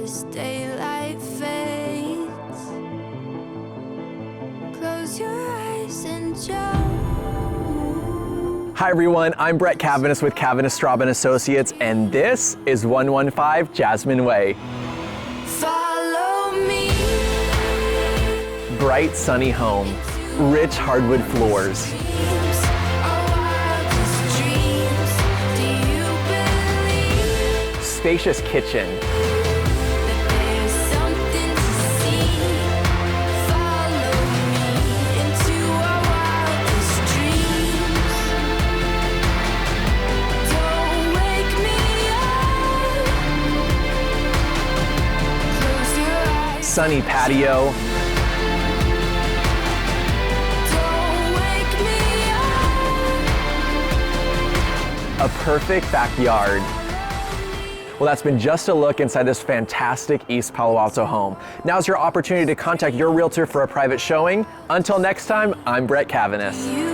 as daylight fades. Close your eyes and jump. Hi everyone, I'm Brett.Caviness with Caviness.Straub and Associates, and this is 115 Jasmine Way. Follow me. Bright sunny home, rich hardwood floors, spacious kitchen, sunny patio, a perfect backyard. Well, that's been just a look inside this fantastic East Palo Alto home. Now's your opportunity to contact your realtor for a private showing. Until next time, I'm Brett.Caviness.